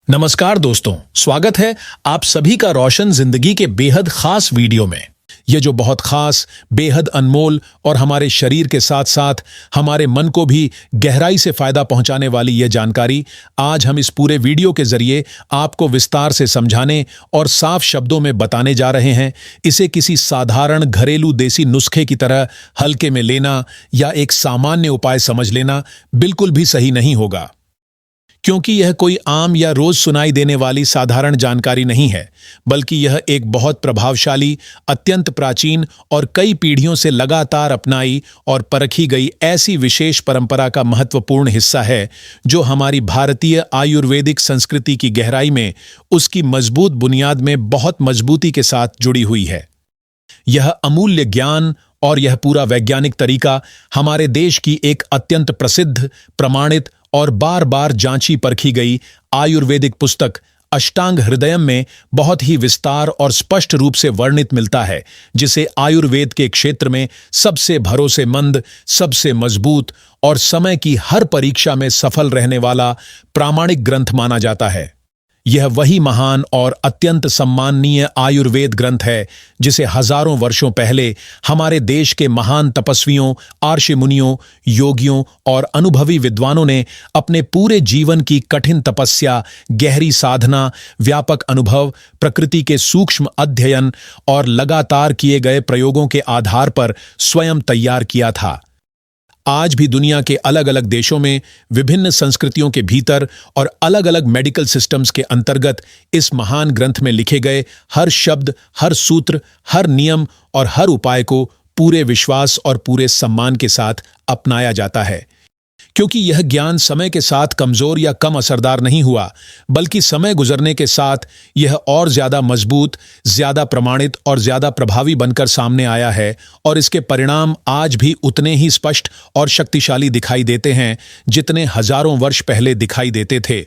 नमस्कार दोस्तों, स्वागत है आप सभी का रोशन जिंदगी के बेहद खास वीडियो में। ये जो बहुत खास, बेहद अनमोल और हमारे शरीर के साथ साथ हमारे मन को भी गहराई से फायदा पहुंचाने वाली ये जानकारी आज हम इस पूरे वीडियो के जरिए आपको विस्तार से समझाने और साफ शब्दों में बताने जा रहे हैं। इसे किसी साधारण घरेलू देसी नुस्खे की तरह हल्के में लेना या एक सामान्य उपाय समझ लेना बिल्कुल भी सही नहीं होगा, क्योंकि यह कोई आम या रोज सुनाई देने वाली साधारण जानकारी नहीं है, बल्कि यह एक बहुत प्रभावशाली, अत्यंत प्राचीन और कई पीढ़ियों से लगातार अपनाई और परखी गई ऐसी विशेष परंपरा का महत्वपूर्ण हिस्सा है, जो हमारी भारतीय आयुर्वेदिक संस्कृति की गहराई में उसकी मजबूत बुनियाद में बहुत मजबूती के साथ जुड़ी हुई है। यह अमूल्य ज्ञान और यह पूरा वैज्ञानिक तरीका हमारे देश की एक अत्यंत प्रसिद्ध, प्रमाणित और बार बार जांची परखी गई आयुर्वेदिक पुस्तक अष्टांग हृदयम में बहुत ही विस्तार और स्पष्ट रूप से वर्णित मिलता है, जिसे आयुर्वेद के क्षेत्र में सबसे भरोसेमंद, सबसे मजबूत और समय की हर परीक्षा में सफल रहने वाला प्रामाणिक ग्रंथ माना जाता है। यह वही महान और अत्यंत सम्माननीय आयुर्वेद ग्रंथ है जिसे हजारों वर्षों पहले हमारे देश के महान तपस्वियों, आर्षि मुनियों, योगियों और अनुभवी विद्वानों ने अपने पूरे जीवन की कठिन तपस्या, गहरी साधना, व्यापक अनुभव, प्रकृति के सूक्ष्म अध्ययन और लगातार किए गए प्रयोगों के आधार पर स्वयं तैयार किया था। आज भी दुनिया के अलग अलग देशों में विभिन्न संस्कृतियों के भीतर और अलग अलग मेडिकल सिस्टम्स के अंतर्गत इस महान ग्रंथ में लिखे गए हर शब्द, हर सूत्र, हर नियम और हर उपाय को पूरे विश्वास और पूरे सम्मान के साथ अपनाया जाता है, क्योंकि यह ज्ञान समय के साथ कमजोर या कम असरदार नहीं हुआ, बल्कि समय गुजरने के साथ यह और ज्यादा मजबूत, ज्यादा प्रमाणित और ज्यादा प्रभावी बनकर सामने आया है, और इसके परिणाम आज भी उतने ही स्पष्ट और शक्तिशाली दिखाई देते हैं जितने हजारों वर्ष पहले दिखाई देते थे।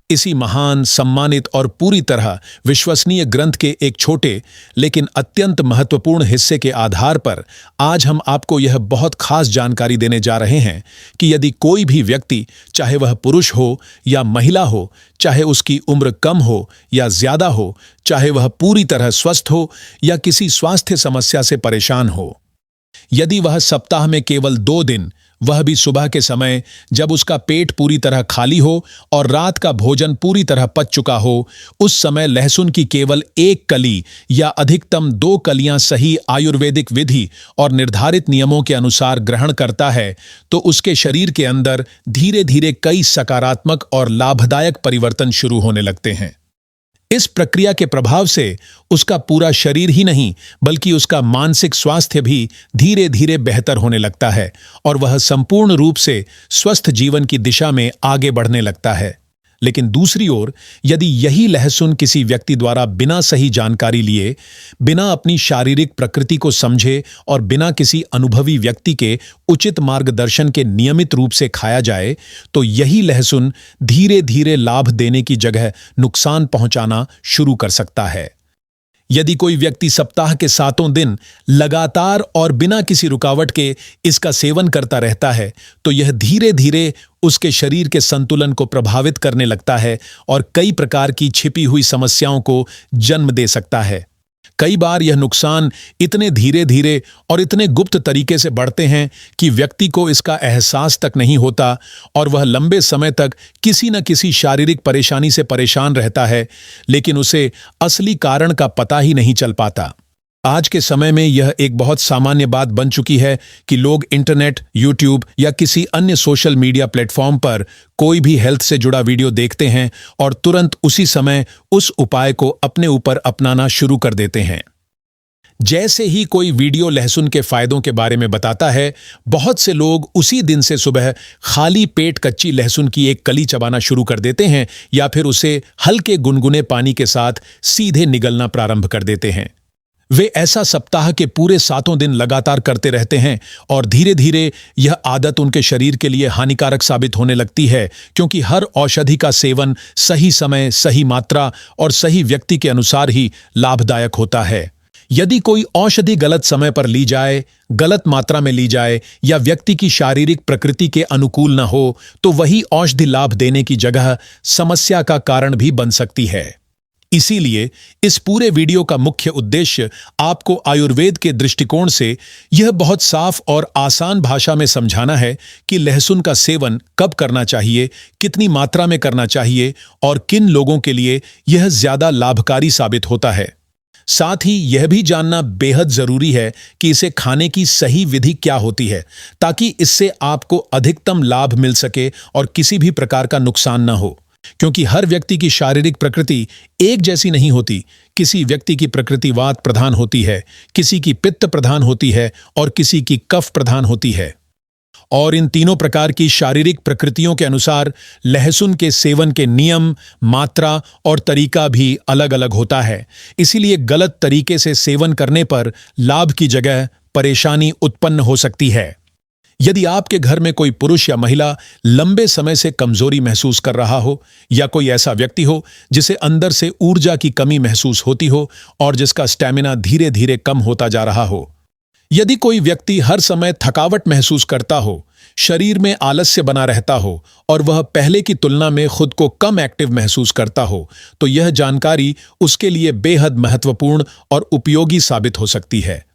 इसी महान, सम्मानित और पूरी तरह विश्वसनीय ग्रंथ के एक छोटे लेकिन अत्यंत महत्वपूर्ण हिस्से के आधार पर आज हम आपको यह बहुत खास जानकारी देने जा रहे हैं कि यदि कोई भी व्यक्ति, चाहे वह पुरुष हो या महिला हो, चाहे उसकी उम्र कम हो या ज्यादा हो, चाहे वह पूरी तरह स्वस्थ हो या किसी स्वास्थ्य समस्या से परेशान हो, यदि वह सप्ताह में केवल 2 दिन, वह भी सुबह के समय जब उसका पेट पूरी तरह खाली हो और रात का भोजन पूरी तरह पच चुका हो, उस समय लहसुन की केवल 1 कली या अधिकतम 2 कलियां सही आयुर्वेदिक विधि और निर्धारित नियमों के अनुसार ग्रहण करता है, तो उसके शरीर के अंदर धीरे धीरे कई सकारात्मक और लाभदायक परिवर्तन शुरू होने लगते हैं। इस प्रक्रिया के प्रभाव से उसका पूरा शरीर ही नहीं, बल्कि उसका मानसिक स्वास्थ्य भी धीरे धीरे बेहतर होने लगता है और वह संपूर्ण रूप से स्वस्थ जीवन की दिशा में आगे बढ़ने लगता है। लेकिन दूसरी ओर, यदि यही लहसुन किसी व्यक्ति द्वारा बिना सही जानकारी लिए, बिना अपनी शारीरिक प्रकृति को समझे और बिना किसी अनुभवी व्यक्ति के उचित मार्गदर्शन के नियमित रूप से खाया जाए, तो यही लहसुन धीरे धीरे लाभ देने की जगह नुकसान पहुंचाना शुरू कर सकता है। यदि कोई व्यक्ति सप्ताह के 7 दिन लगातार और बिना किसी रुकावट के इसका सेवन करता रहता है, तो यह धीरे धीरे उसके शरीर के संतुलन को प्रभावित करने लगता है और कई प्रकार की छिपी हुई समस्याओं को जन्म दे सकता है। कई बार यह नुकसान इतने धीरे धीरे और इतने गुप्त तरीके से बढ़ते हैं कि व्यक्ति को इसका एहसास तक नहीं होता और वह लंबे समय तक किसी न किसी शारीरिक परेशानी से परेशान रहता है, लेकिन उसे असली कारण का पता ही नहीं चल पाता। आज के समय में यह एक बहुत सामान्य बात बन चुकी है कि लोग इंटरनेट, यूट्यूब या किसी अन्य सोशल मीडिया प्लेटफॉर्म पर कोई भी हेल्थ से जुड़ा वीडियो देखते हैं और तुरंत उसी समय उस उपाय को अपने ऊपर अपनाना शुरू कर देते हैं। जैसे ही कोई वीडियो लहसुन के फायदों के बारे में बताता है, बहुत से लोग उसी दिन से सुबह खाली पेट कच्ची लहसुन की 1 कली चबाना शुरू कर देते हैं या फिर उसे हल्के गुनगुने पानी के साथ सीधे निगलना प्रारंभ कर देते हैं। वे ऐसा सप्ताह के पूरे 7 दिन लगातार करते रहते हैं और धीरे धीरे यह आदत उनके शरीर के लिए हानिकारक साबित होने लगती है, क्योंकि हर औषधि का सेवन सही समय, सही मात्रा और सही व्यक्ति के अनुसार ही लाभदायक होता है। यदि कोई औषधि गलत समय पर ली जाए, गलत मात्रा में ली जाए या व्यक्ति की शारीरिक प्रकृति के अनुकूल न हो, तो वही औषधि लाभ देने की जगह समस्या का कारण भी बन सकती है। इसीलिए इस पूरे वीडियो का मुख्य उद्देश्य आपको आयुर्वेद के दृष्टिकोण से यह बहुत साफ और आसान भाषा में समझाना है कि लहसुन का सेवन कब करना चाहिए, कितनी मात्रा में करना चाहिए और किन लोगों के लिए यह ज्यादा लाभकारी साबित होता है। साथ ही यह भी जानना बेहद जरूरी है कि इसे खाने की सही विधि क्या होती है, ताकि इससे आपको अधिकतम लाभ मिल सके और किसी भी प्रकार का नुकसान न हो। क्योंकि हर व्यक्ति की शारीरिक प्रकृति एक जैसी नहीं होती। किसी व्यक्ति की प्रकृति वात प्रधान होती है, किसी की पित्त प्रधान होती है और किसी की कफ प्रधान होती है। और इन तीनों प्रकार की शारीरिक प्रकृतियों के अनुसार लहसुन के सेवन के नियम, मात्रा और तरीका भी अलग अलग होता है। इसीलिए गलत तरीके से सेवन करने पर लाभ की जगह परेशानी उत्पन्न हो सकती है। यदि आपके घर में कोई पुरुष या महिला लंबे समय से कमजोरी महसूस कर रहा हो, या कोई ऐसा व्यक्ति हो जिसे अंदर से ऊर्जा की कमी महसूस होती हो और जिसका स्टैमिना धीरे धीरे कम होता जा रहा हो, यदि कोई व्यक्ति हर समय थकावट महसूस करता हो, शरीर में आलस्य बना रहता हो और वह पहले की तुलना में खुद को कम एक्टिव महसूस करता हो, तो यह जानकारी उसके लिए बेहद महत्वपूर्ण और उपयोगी साबित हो सकती है।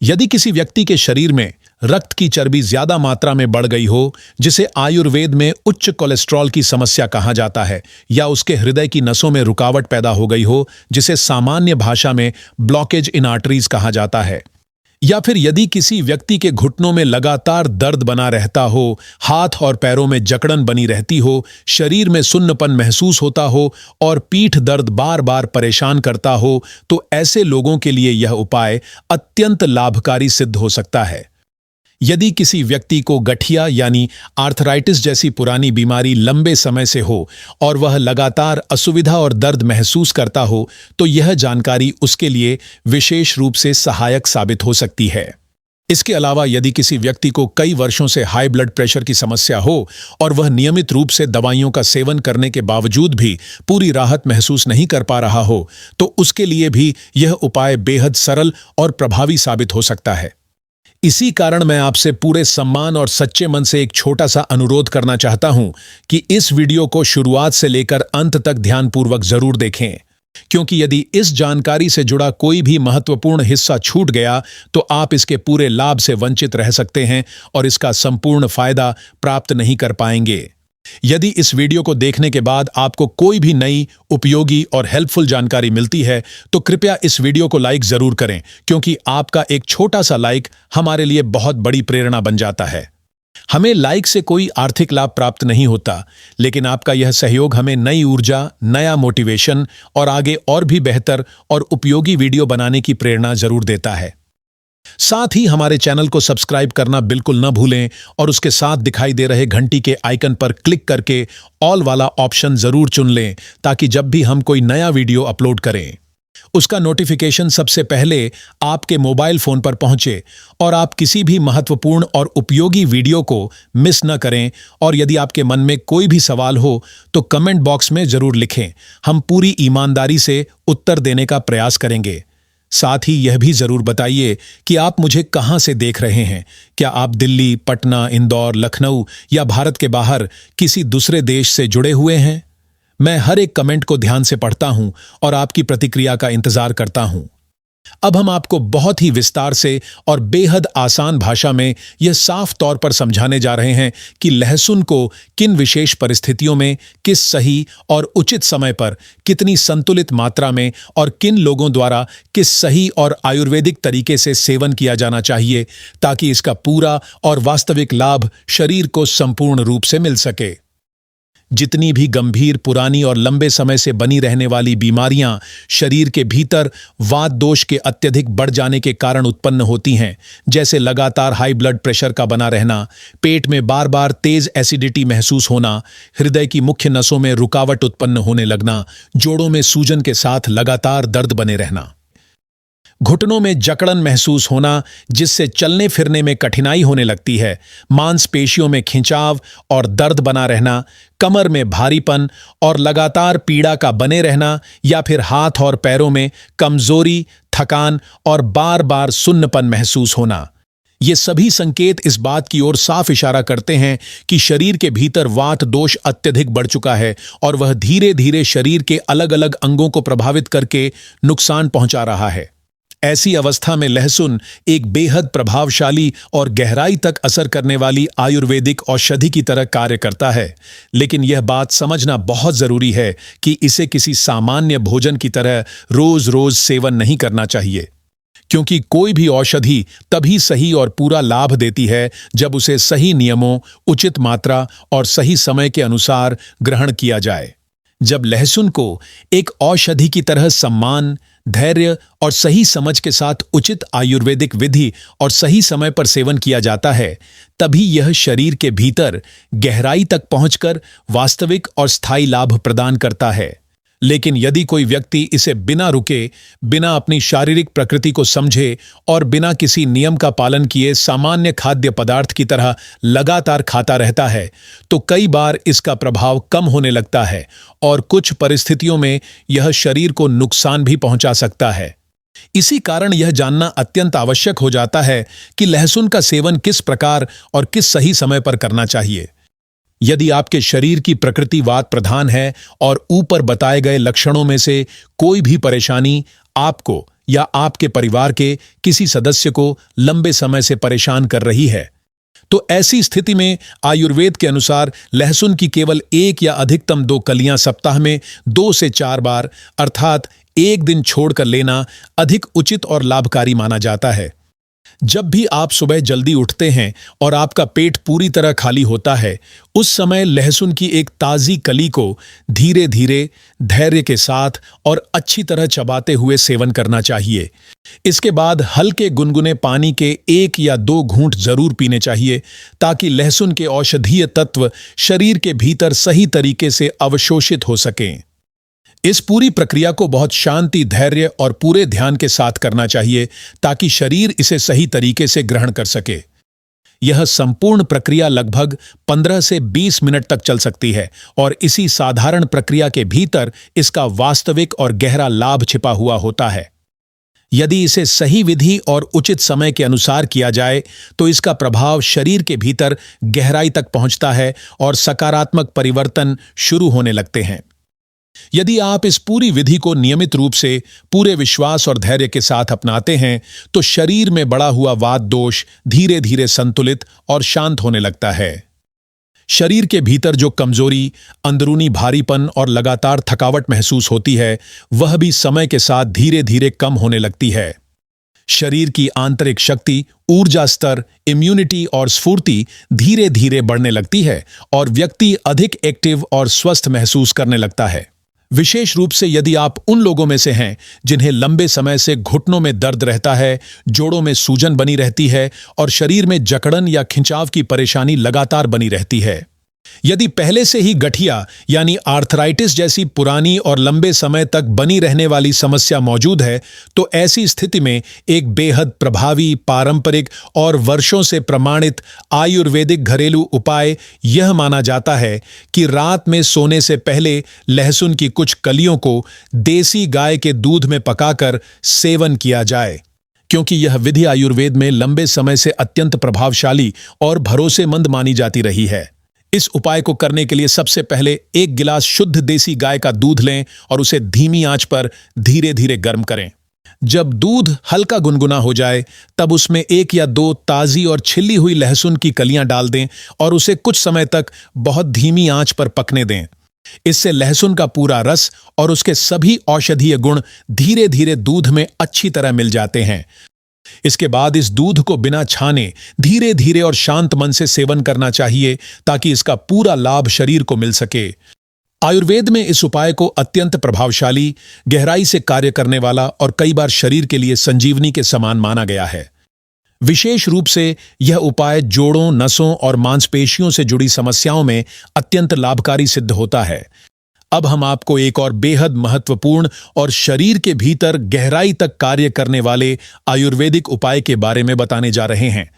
यदि किसी व्यक्ति के शरीर में रक्त की चर्बी ज्यादा मात्रा में बढ़ गई हो, जिसे आयुर्वेद में उच्च कोलेस्ट्रॉल की समस्या कहा जाता है, या उसके हृदय की नसों में रुकावट पैदा हो गई हो, जिसे सामान्य भाषा में ब्लॉकेज इन आर्टरीज कहा जाता है, या फिर यदि किसी व्यक्ति के घुटनों में लगातार दर्द बना रहता हो, हाथ और पैरों में जकड़न बनी रहती हो, शरीर में सुन्नपन महसूस होता हो और पीठ दर्द बार बार परेशान करता हो, तो ऐसे लोगों के लिए यह उपाय अत्यंत लाभकारी सिद्ध हो सकता है। यदि किसी व्यक्ति को गठिया यानी आर्थराइटिस जैसी पुरानी बीमारी लंबे समय से हो और वह लगातार असुविधा और दर्द महसूस करता हो, तो यह जानकारी उसके लिए विशेष रूप से सहायक साबित हो सकती है। इसके अलावा यदि किसी व्यक्ति को कई वर्षों से हाई ब्लड प्रेशर की समस्या हो और वह नियमित रूप से दवाइयों का सेवन करने के बावजूद भी पूरी राहत महसूस नहीं कर पा रहा हो, तो उसके लिए भी यह उपाय बेहद सरल और प्रभावी साबित हो सकता है। इसी कारण मैं आपसे पूरे सम्मान और सच्चे मन से एक छोटा सा अनुरोध करना चाहता हूं कि इस वीडियो को शुरुआत से लेकर अंत तक ध्यानपूर्वक जरूर देखें, क्योंकि यदि इस जानकारी से जुड़ा कोई भी महत्वपूर्ण हिस्सा छूट गया तो आप इसके पूरे लाभ से वंचित रह सकते हैं और इसका संपूर्ण फायदा प्राप्त नहीं कर पाएंगे। यदि इस वीडियो को देखने के बाद आपको कोई भी नई, उपयोगी और हेल्पफुल जानकारी मिलती है, तो कृपया इस वीडियो को लाइक जरूर करें, क्योंकि आपका एक छोटा सा लाइक हमारे लिए बहुत बड़ी प्रेरणा बन जाता है। हमें लाइक से कोई आर्थिक लाभ प्राप्त नहीं होता, लेकिन आपका यह सहयोग हमें नई ऊर्जा, नया मोटिवेशन और आगे और भी बेहतर और उपयोगी वीडियो बनाने की प्रेरणा जरूर देता है। साथ ही हमारे चैनल को सब्सक्राइब करना बिल्कुल न भूलें और उसके साथ दिखाई दे रहे घंटी के आइकन पर क्लिक करके ऑल वाला ऑप्शन जरूर चुन लें, ताकि जब भी हम कोई नया वीडियो अपलोड करें उसका नोटिफिकेशन सबसे पहले आपके मोबाइल फोन पर पहुंचे और आप किसी भी महत्वपूर्ण और उपयोगी वीडियो को मिस न करें। और यदि आपके मन में कोई भी सवाल हो तो कमेंट बॉक्स में जरूर लिखें, हम पूरी ईमानदारी से उत्तर देने का प्रयास करेंगे। साथ ही यह भी जरूर बताइए कि आप मुझे कहां से देख रहे हैं। क्या आप दिल्ली, पटना, इंदौर, लखनऊ या भारत के बाहर किसी दूसरे देश से जुड़े हुए हैं? मैं हर एक कमेंट को ध्यान से पढ़ता हूं और आपकी प्रतिक्रिया का इंतजार करता हूं। अब हम आपको बहुत ही विस्तार से और बेहद आसान भाषा में यह साफ तौर पर समझाने जा रहे हैं कि लहसुन को किन विशेष परिस्थितियों में, किस सही और उचित समय पर, कितनी संतुलित मात्रा में और किन लोगों द्वारा किस सही और आयुर्वेदिक तरीके से सेवन किया जाना चाहिए, ताकि इसका पूरा और वास्तविक लाभ शरीर को संपूर्ण रूप से मिल सके। जितनी भी गंभीर, पुरानी और लंबे समय से बनी रहने वाली बीमारियां शरीर के भीतर वात दोष के अत्यधिक बढ़ जाने के कारण उत्पन्न होती हैं, जैसे लगातार हाई ब्लड प्रेशर का बना रहना, पेट में बार बार तेज एसिडिटी महसूस होना, हृदय की मुख्य नसों में रुकावट उत्पन्न होने लगना, जोड़ों में सूजन के साथ लगातार दर्द बने रहना, घुटनों में जकड़न महसूस होना जिससे चलने फिरने में कठिनाई होने लगती है, मांसपेशियों में खिंचाव और दर्द बना रहना, कमर में भारीपन और लगातार पीड़ा का बने रहना, या फिर हाथ और पैरों में कमजोरी, थकान और बार बार सुन्नपन महसूस होना। ये सभी संकेत इस बात की ओर साफ इशारा करते हैं कि शरीर के भीतर वात दोष अत्यधिक बढ़ चुका है और वह धीरे धीरे शरीर के अलग अलग अंगों को प्रभावित करके नुकसान पहुंचा रहा है। ऐसी अवस्था में लहसुन एक बेहद प्रभावशाली और गहराई तक असर करने वाली आयुर्वेदिक औषधि की तरह कार्य करता है, लेकिन यह बात समझना बहुत जरूरी है कि इसे किसी सामान्य भोजन की तरह रोज रोज सेवन नहीं करना चाहिए, क्योंकि कोई भी औषधि तभी सही और पूरा लाभ देती है जब उसे सही नियमों, उचित मात्रा और सही समय के अनुसार ग्रहण किया जाए। जब लहसुन को एक औषधि की तरह सम्मान, धैर्य और सही समझ के साथ उचित आयुर्वेदिक विधि और सही समय पर सेवन किया जाता है, तभी यह शरीर के भीतर गहराई तक पहुंचकर वास्तविक और स्थायी लाभ प्रदान करता है। लेकिन यदि कोई व्यक्ति इसे बिना रुके, बिना अपनी शारीरिक प्रकृति को समझे और बिना किसी नियम का पालन किए सामान्य खाद्य पदार्थ की तरह लगातार खाता रहता है, तो कई बार इसका प्रभाव कम होने लगता है और कुछ परिस्थितियों में यह शरीर को नुकसान भी पहुंचा सकता है। इसी कारण यह जानना अत्यंत आवश्यक हो जाता है कि लहसुन का सेवन किस प्रकार और किस सही समय पर करना चाहिए। यदि आपके शरीर की प्रकृति वात प्रधान है और ऊपर बताए गए लक्षणों में से कोई भी परेशानी आपको या आपके परिवार के किसी सदस्य को लंबे समय से परेशान कर रही है, तो ऐसी स्थिति में आयुर्वेद के अनुसार लहसुन की केवल 1 या अधिकतम 2 कलियां सप्ताह में 2 से 4 बार अर्थात 1 दिन छोड़कर लेना अधिक उचित और लाभकारी माना जाता है। जब भी आप सुबह जल्दी उठते हैं और आपका पेट पूरी तरह खाली होता है, उस समय लहसुन की एक ताज़ी कली को धीरे धीरे, धैर्य के साथ और अच्छी तरह चबाते हुए सेवन करना चाहिए। इसके बाद हल्के गुनगुने पानी के 1 या 2 घूंट जरूर पीने चाहिए, ताकि लहसुन के औषधीय तत्व शरीर के भीतर सही तरीके से अवशोषित हो सकें। इस पूरी प्रक्रिया को बहुत शांति, धैर्य और पूरे ध्यान के साथ करना चाहिए, ताकि शरीर इसे सही तरीके से ग्रहण कर सके। यह संपूर्ण प्रक्रिया लगभग 15 से 20 मिनट तक चल सकती है और इसी साधारण प्रक्रिया के भीतर इसका वास्तविक और गहरा लाभ छिपा हुआ होता है। यदि इसे सही विधि और उचित समय के अनुसार किया जाए, तो इसका प्रभाव शरीर के भीतर गहराई तक पहुंचता है और सकारात्मक परिवर्तन शुरू होने लगते हैं। यदि आप इस पूरी विधि को नियमित रूप से पूरे विश्वास और धैर्य के साथ अपनाते हैं, तो शरीर में बढ़ा हुआ वात दोष धीरे धीरे संतुलित और शांत होने लगता है। शरीर के भीतर जो कमजोरी, अंदरूनी भारीपन और लगातार थकावट महसूस होती है, वह भी समय के साथ धीरे धीरे कम होने लगती है। शरीर की आंतरिक शक्ति, ऊर्जा स्तर, इम्यूनिटी और स्फूर्ति धीरे धीरे बढ़ने लगती है और व्यक्ति अधिक एक्टिव और स्वस्थ महसूस करने लगता है। विशेष रूप से यदि आप उन लोगों में से हैं जिन्हें लंबे समय से घुटनों में दर्द रहता है, जोड़ों में सूजन बनी रहती है और शरीर में जकड़न या खिंचाव की परेशानी लगातार बनी रहती है। यदि पहले से ही गठिया यानी आर्थराइटिस जैसी पुरानी और लंबे समय तक बनी रहने वाली समस्या मौजूद है, तो ऐसी स्थिति में एक बेहद प्रभावी, पारंपरिक और वर्षों से प्रमाणित आयुर्वेदिक घरेलू उपाय यह माना जाता है कि रात में सोने से पहले लहसुन की कुछ कलियों को देसी गाय के दूध में पकाकर सेवन किया जाए, क्योंकि यह विधि आयुर्वेद में लंबे समय से अत्यंत प्रभावशाली और भरोसेमंद मानी जाती रही है। इस उपाय को करने के लिए सबसे पहले 1 गिलास शुद्ध देसी गाय का दूध लें और उसे धीमी आंच पर धीरे धीरे गर्म करें। जब दूध हल्का गुनगुना हो जाए, तब उसमें 1 या 2 ताज़ी और छिली हुई लहसुन की कलियां डाल दें और उसे कुछ समय तक बहुत धीमी आंच पर पकने दें। इससे लहसुन का पूरा रस और उसके सभी औषधीय गुण धीरे धीरे दूध में अच्छी तरह मिल जाते हैं। इसके बाद इस दूध को बिना छाने धीरे धीरे और शांत मन से सेवन करना चाहिए, ताकि इसका पूरा लाभ शरीर को मिल सके। आयुर्वेद में इस उपाय को अत्यंत प्रभावशाली, गहराई से कार्य करने वाला और कई बार शरीर के लिए संजीवनी के समान माना गया है। विशेष रूप से यह उपाय जोड़ों, नसों और मांसपेशियों से जुड़ी समस्याओं में अत्यंत लाभकारी सिद्ध होता है। अब हम आपको एक और बेहद महत्वपूर्ण और शरीर के भीतर गहराई तक कार्य करने वाले आयुर्वेदिक उपाय के बारे में बताने जा रहे हैं।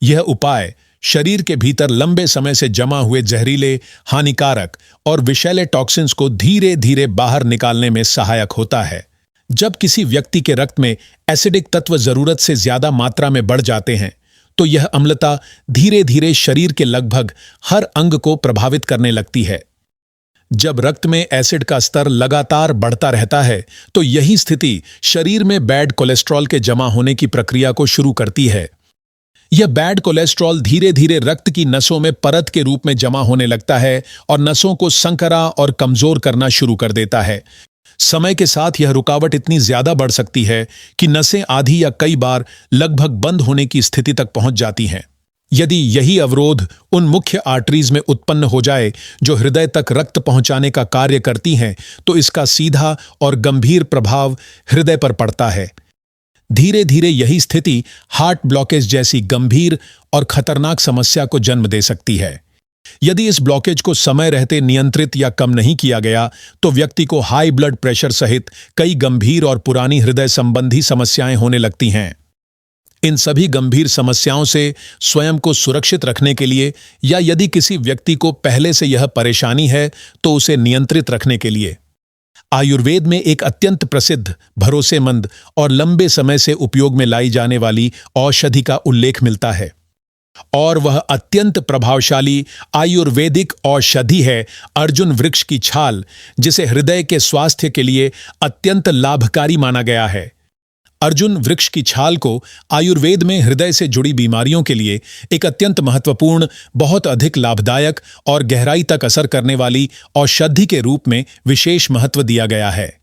यह उपाय शरीर के भीतर लंबे समय से जमा हुए जहरीले, हानिकारक और विषैले टॉक्सिन्स को धीरे धीरे बाहर निकालने में सहायक होता है। जब किसी व्यक्ति के रक्त में एसिडिक तत्व जरूरत से ज्यादा मात्रा में बढ़ जाते हैं तो यह अम्लता धीरे धीरे शरीर के लगभग हर अंग को प्रभावित करने लगती है। जब रक्त में एसिड का स्तर लगातार बढ़ता रहता है तो यही स्थिति शरीर में बैड कोलेस्ट्रॉल के जमा होने की प्रक्रिया को शुरू करती है। यह बैड कोलेस्ट्रॉल धीरे धीरे रक्त की नसों में परत के रूप में जमा होने लगता है और नसों को संकरा और कमजोर करना शुरू कर देता है। समय के साथ यह रुकावट इतनी ज्यादा बढ़ सकती है कि नसें आधी या कई बार लगभग बंद होने की स्थिति तक पहुंच जाती हैं। यदि यही अवरोध उन मुख्य आर्टरीज में उत्पन्न हो जाए जो हृदय तक रक्त पहुंचाने का कार्य करती हैं, तो इसका सीधा और गंभीर प्रभाव हृदय पर पड़ता है। धीरे धीरे यही स्थिति हार्ट ब्लॉकेज जैसी गंभीर और खतरनाक समस्या को जन्म दे सकती है। यदि इस ब्लॉकेज को समय रहते नियंत्रित या कम नहीं किया गया तो व्यक्ति को हाई ब्लड प्रेशर सहित कई गंभीर और पुरानी हृदय संबंधी समस्याएं होने लगती हैं। इन सभी गंभीर समस्याओं से स्वयं को सुरक्षित रखने के लिए या यदि किसी व्यक्ति को पहले से यह परेशानी है तो उसे नियंत्रित रखने के लिए आयुर्वेद में एक अत्यंत प्रसिद्ध, भरोसेमंद और लंबे समय से उपयोग में लाई जाने वाली औषधि का उल्लेख मिलता है और वह अत्यंत प्रभावशाली आयुर्वेदिक औषधि है अर्जुन वृक्ष की छाल, जिसे हृदय के स्वास्थ्य के लिए अत्यंत लाभकारी माना गया है। अर्जुन वृक्ष की छाल को आयुर्वेद में हृदय से जुड़ी बीमारियों के लिए एक अत्यंत महत्वपूर्ण, बहुत अधिक लाभदायक और गहराई तक असर करने वाली औषधि के रूप में विशेष महत्व दिया गया है।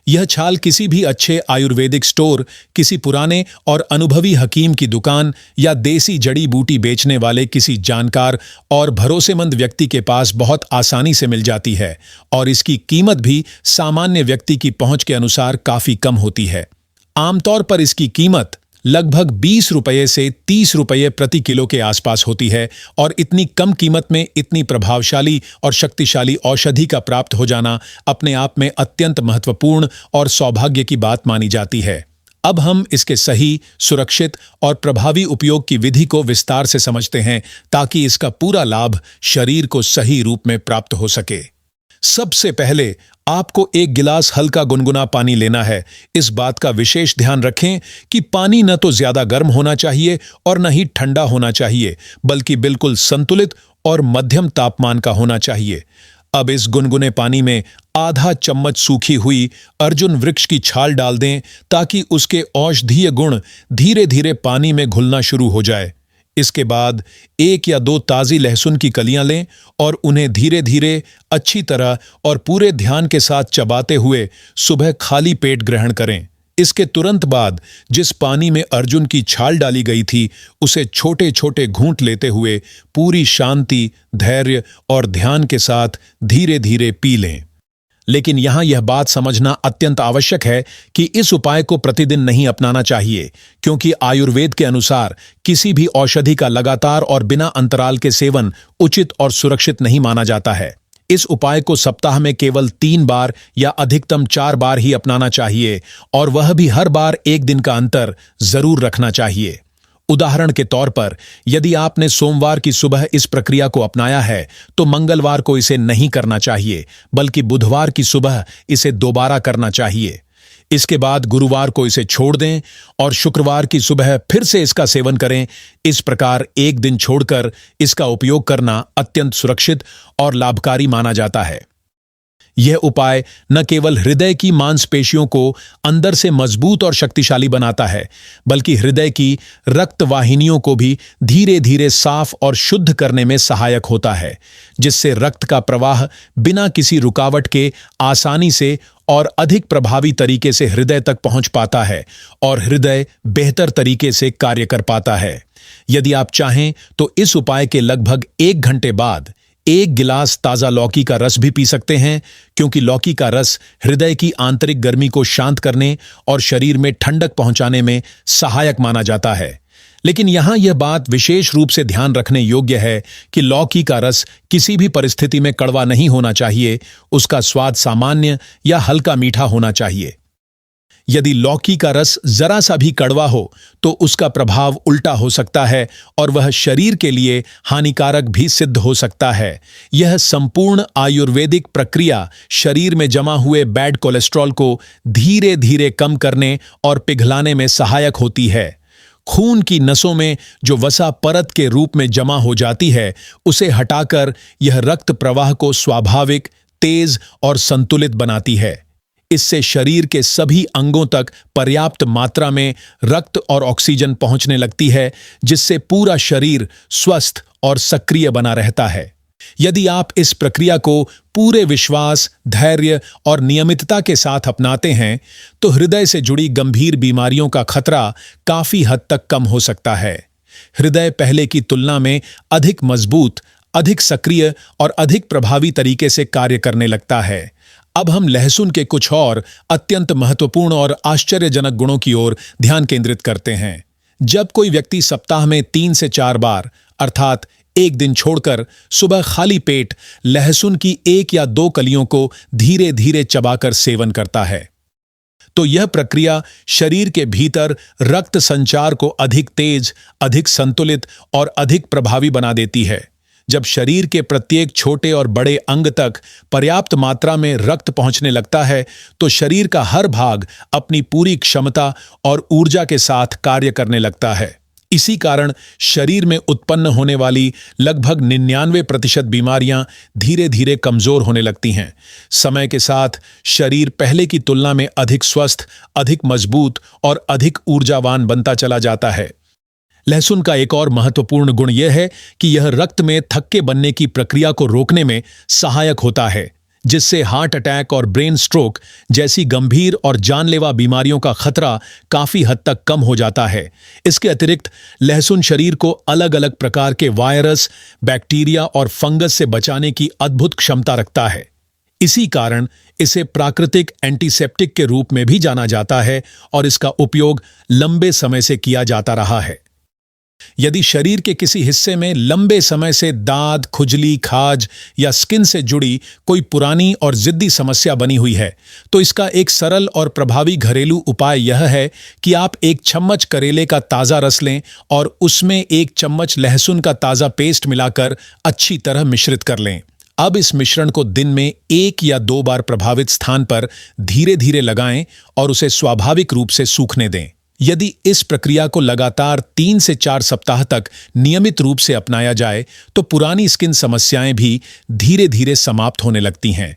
यह छाल किसी भी अच्छे आयुर्वेदिक स्टोर, किसी पुराने और अनुभवी हकीम की दुकान या देसी जड़ी बूटी बेचने वाले किसी जानकार और भरोसेमंद व्यक्ति के पास बहुत आसानी से मिल जाती है और इसकी कीमत भी सामान्य व्यक्ति की पहुंच के अनुसार काफी कम होती है। आमतौर पर इसकी कीमत लगभग 20 रुपये से 30 रुपये प्रति किलो के आसपास होती है और इतनी कम कीमत में इतनी प्रभावशाली और शक्तिशाली औषधि का प्राप्त हो जाना अपने आप में अत्यंत महत्वपूर्ण और सौभाग्य की बात मानी जाती है। अब हम इसके सही, सुरक्षित और प्रभावी उपयोग की विधि को विस्तार से समझते हैं ताकि इसका पूरा लाभ शरीर को सही रूप में प्राप्त हो सके। सबसे पहले आपको एक गिलास हल्का गुनगुना पानी लेना है। इस बात का विशेष ध्यान रखें कि पानी न तो ज्यादा गर्म होना चाहिए और न ही ठंडा होना चाहिए, बल्कि बिल्कुल संतुलित और मध्यम तापमान का होना चाहिए। अब इस गुनगुने पानी में आधा चम्मच सूखी हुई अर्जुन वृक्ष की छाल डाल दें ताकि उसके औषधीय गुण धीरे धीरे पानी में घुलना शुरू हो जाए। इसके बाद 1 या 2 ताज़ी लहसुन की कलियां लें और उन्हें धीरे धीरे, अच्छी तरह और पूरे ध्यान के साथ चबाते हुए सुबह खाली पेट ग्रहण करें। इसके तुरंत बाद जिस पानी में अर्जुन की छाल डाली गई थी उसे छोटे छोटे घूंट लेते हुए पूरी शांति, धैर्य और ध्यान के साथ धीरे धीरे पी लें। लेकिन यहां यह बात समझना अत्यंत आवश्यक है कि इस उपाय को प्रतिदिन नहीं अपनाना चाहिए, क्योंकि आयुर्वेद के अनुसार किसी भी औषधि का लगातार और बिना अंतराल के सेवन उचित और सुरक्षित नहीं माना जाता है। इस उपाय को सप्ताह में केवल 3 बार या अधिकतम 4 बार ही अपनाना चाहिए और वह भी हर बार 1 दिन का अंतर जरूर रखना चाहिए। उदाहरण के तौर पर यदि आपने सोमवार की सुबह इस प्रक्रिया को अपनाया है तो मंगलवार को इसे नहीं करना चाहिए, बल्कि बुधवार की सुबह इसे दोबारा करना चाहिए। इसके बाद गुरुवार को इसे छोड़ दें और शुक्रवार की सुबह फिर से इसका सेवन करें। इस प्रकार 1 दिन छोड़कर इसका उपयोग करना अत्यंत सुरक्षित और लाभकारी माना जाता है। यह उपाय न केवल हृदय की मांसपेशियों को अंदर से मजबूत और शक्तिशाली बनाता है, बल्कि हृदय की रक्त वाहिनियों को भी धीरे धीरे साफ और शुद्ध करने में सहायक होता है, जिससे रक्त का प्रवाह बिना किसी रुकावट के आसानी से और अधिक प्रभावी तरीके से हृदय तक पहुंच पाता है और हृदय बेहतर तरीके से कार्य कर पाता है। यदि आप चाहें तो इस उपाय के लगभग 1 घंटे बाद 1 गिलास ताज़ा लौकी का रस भी पी सकते हैं, क्योंकि लौकी का रस हृदय की आंतरिक गर्मी को शांत करने और शरीर में ठंडक पहुंचाने में सहायक माना जाता है। लेकिन यहां यह बात विशेष रूप से ध्यान रखने योग्य है कि लौकी का रस किसी भी परिस्थिति में कड़वा नहीं होना चाहिए। उसका स्वाद सामान्य या हल्का मीठा होना चाहिए। यदि लौकी का रस जरा सा भी कड़वा हो तो उसका प्रभाव उल्टा हो सकता है और वह शरीर के लिए हानिकारक भी सिद्ध हो सकता है। यह संपूर्ण आयुर्वेदिक प्रक्रिया शरीर में जमा हुए बैड कोलेस्ट्रॉल को धीरे धीरे कम करने और पिघलाने में सहायक होती है। खून की नसों में जो वसा परत के रूप में जमा हो जाती है, उसे हटाकर यह रक्त प्रवाह को स्वाभाविक, तेज और संतुलित बनाती है। इससे शरीर के सभी अंगों तक पर्याप्त मात्रा में रक्त और ऑक्सीजन पहुंचने लगती है, जिससे पूरा शरीर स्वस्थ और सक्रिय बना रहता है। यदि आप इस प्रक्रिया को पूरे विश्वास, धैर्य और नियमितता के साथ अपनाते हैं, तो हृदय से जुड़ी गंभीर बीमारियों का खतरा काफी हद तक कम हो सकता है। हृदय पहले की तुलना में अधिक मजबूत, अधिक सक्रिय और अधिक प्रभावी तरीके से कार्य करने लगता है। अब हम लहसुन के कुछ और अत्यंत महत्वपूर्ण और आश्चर्यजनक गुणों की ओर ध्यान केंद्रित करते हैं। जब कोई व्यक्ति सप्ताह में 3 से 4 बार अर्थात एक दिन छोड़कर सुबह खाली पेट लहसुन की 1 या 2 कलियों को धीरे धीरे चबाकर सेवन करता है, तो यह प्रक्रिया शरीर के भीतर रक्त संचार को अधिक तेज, अधिक संतुलित और अधिक प्रभावी बना देती है। जब शरीर के प्रत्येक छोटे और बड़े अंग तक पर्याप्त मात्रा में रक्त पहुंचने लगता है, तो शरीर का हर भाग अपनी पूरी क्षमता और ऊर्जा के साथ कार्य करने लगता है। इसी कारण शरीर में उत्पन्न होने वाली लगभग 99% बीमारियां धीरे धीरे कमजोर होने लगती हैं। समय के साथ शरीर पहले की तुलना में अधिक स्वस्थ, अधिक मजबूत और अधिक ऊर्जावान बनता चला जाता है। लहसुन का एक और महत्वपूर्ण गुण यह है कि यह रक्त में थक्के बनने की प्रक्रिया को रोकने में सहायक होता है, जिससे हार्ट अटैक और ब्रेन स्ट्रोक जैसी गंभीर और जानलेवा बीमारियों का खतरा काफी हद तक कम हो जाता है। इसके अतिरिक्त लहसुन शरीर को अलग अलग प्रकार के वायरस, बैक्टीरिया और फंगस से बचाने की अद्भुत क्षमता रखता है। इसी कारण इसे प्राकृतिक एंटीसेप्टिक के रूप में भी जाना जाता है और इसका उपयोग लंबे समय से किया जाता रहा है। यदि शरीर के किसी हिस्से में लंबे समय से दाद, खुजली, खाज या स्किन से जुड़ी कोई पुरानी और जिद्दी समस्या बनी हुई है, तो इसका एक सरल और प्रभावी घरेलू उपाय यह है कि आप 1 चम्मच करेले का ताज़ा रस लें और उसमें 1 चम्मच लहसुन का ताज़ा पेस्ट मिलाकर अच्छी तरह मिश्रित कर लें। अब इस मिश्रण को दिन में 1 या 2 बार प्रभावित स्थान पर धीरे धीरे लगाएं और उसे स्वाभाविक रूप से सूखने दें। यदि इस प्रक्रिया को लगातार 3 से 4 सप्ताह तक नियमित रूप से अपनाया जाए, तो पुरानी स्किन समस्याएं भी धीरे धीरे समाप्त होने लगती हैं।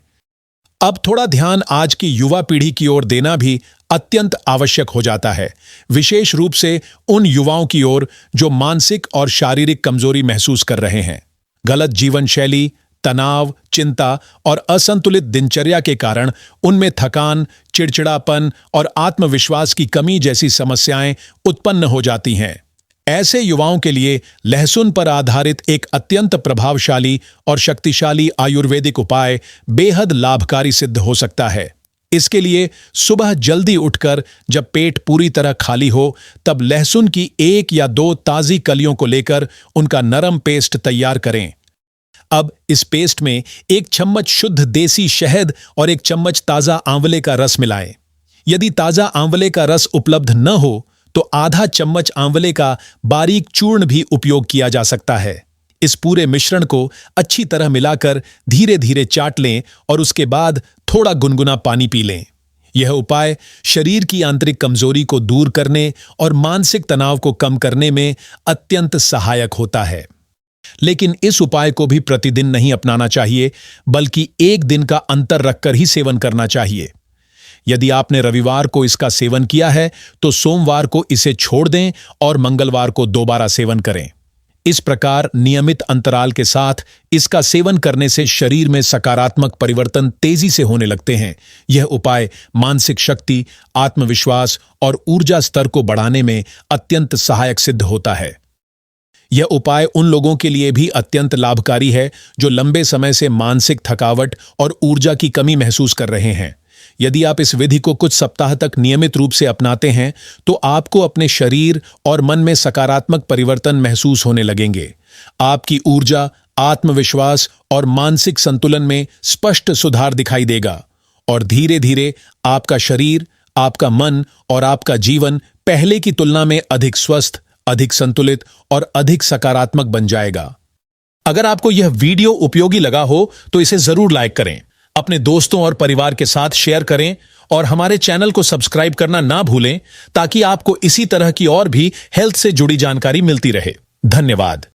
अब थोड़ा ध्यान आज की युवा पीढ़ी की ओर देना भी अत्यंत आवश्यक हो जाता है, विशेष रूप से उन युवाओं की ओर जो मानसिक और शारीरिक कमजोरी महसूस कर रहे हैं। गलत जीवन शैली, तनाव, चिंता और असंतुलित दिनचर्या के कारण उनमें थकान, चिड़चिड़ापन और आत्मविश्वास की कमी जैसी समस्याएं उत्पन्न हो जाती हैं। ऐसे युवाओं के लिए लहसुन पर आधारित एक अत्यंत प्रभावशाली और शक्तिशाली आयुर्वेदिक उपाय बेहद लाभकारी सिद्ध हो सकता है। इसके लिए सुबह जल्दी उठकर जब पेट पूरी तरह खाली हो, तब लहसुन की 1 या 2 ताज़ी कलियों को लेकर उनका नरम पेस्ट तैयार करें। अब इस पेस्ट में 1 चम्मच शुद्ध देसी शहद और 1 चम्मच ताज़ा आंवले का रस मिलाएं। यदि ताज़ा आंवले का रस उपलब्ध न हो, तो आधा चम्मच आंवले का बारीक चूर्ण भी उपयोग किया जा सकता है। इस पूरे मिश्रण को अच्छी तरह मिलाकर धीरे धीरे चाट लें और उसके बाद थोड़ा गुनगुना पानी पी लें। यह उपाय शरीर की आंतरिक कमजोरी को दूर करने और मानसिक तनाव को कम करने में अत्यंत सहायक होता है। लेकिन इस उपाय को भी प्रतिदिन नहीं अपनाना चाहिए, बल्कि 1 दिन का अंतर रखकर ही सेवन करना चाहिए। यदि आपने रविवार को इसका सेवन किया है, तो सोमवार को इसे छोड़ दें और मंगलवार को दोबारा सेवन करें। इस प्रकार नियमित अंतराल के साथ इसका सेवन करने से शरीर में सकारात्मक परिवर्तन तेजी से होने लगते हैं। यह उपाय मानसिक शक्ति, आत्मविश्वास और ऊर्जा स्तर को बढ़ाने में अत्यंत सहायक सिद्ध होता है। यह उपाय उन लोगों के लिए भी अत्यंत लाभकारी है जो लंबे समय से मानसिक थकावट और ऊर्जा की कमी महसूस कर रहे हैं। यदि आप इस विधि को कुछ सप्ताह तक नियमित रूप से अपनाते हैं, तो आपको अपने शरीर और मन में सकारात्मक परिवर्तन महसूस होने लगेंगे। आपकी ऊर्जा, आत्मविश्वास और मानसिक संतुलन में स्पष्ट सुधार दिखाई देगा और धीरे धीरे आपका शरीर, आपका मन और आपका जीवन पहले की तुलना में अधिक स्वस्थ, अधिक संतुलित और अधिक सकारात्मक बन जाएगा। अगर आपको यह वीडियो उपयोगी लगा हो तो इसे जरूर लाइक करें, अपने दोस्तों और परिवार के साथ शेयर करें और हमारे चैनल को सब्सक्राइब करना ना भूलें ताकि आपको इसी तरह की और भी हेल्थ से जुड़ी जानकारी मिलती रहे। धन्यवाद।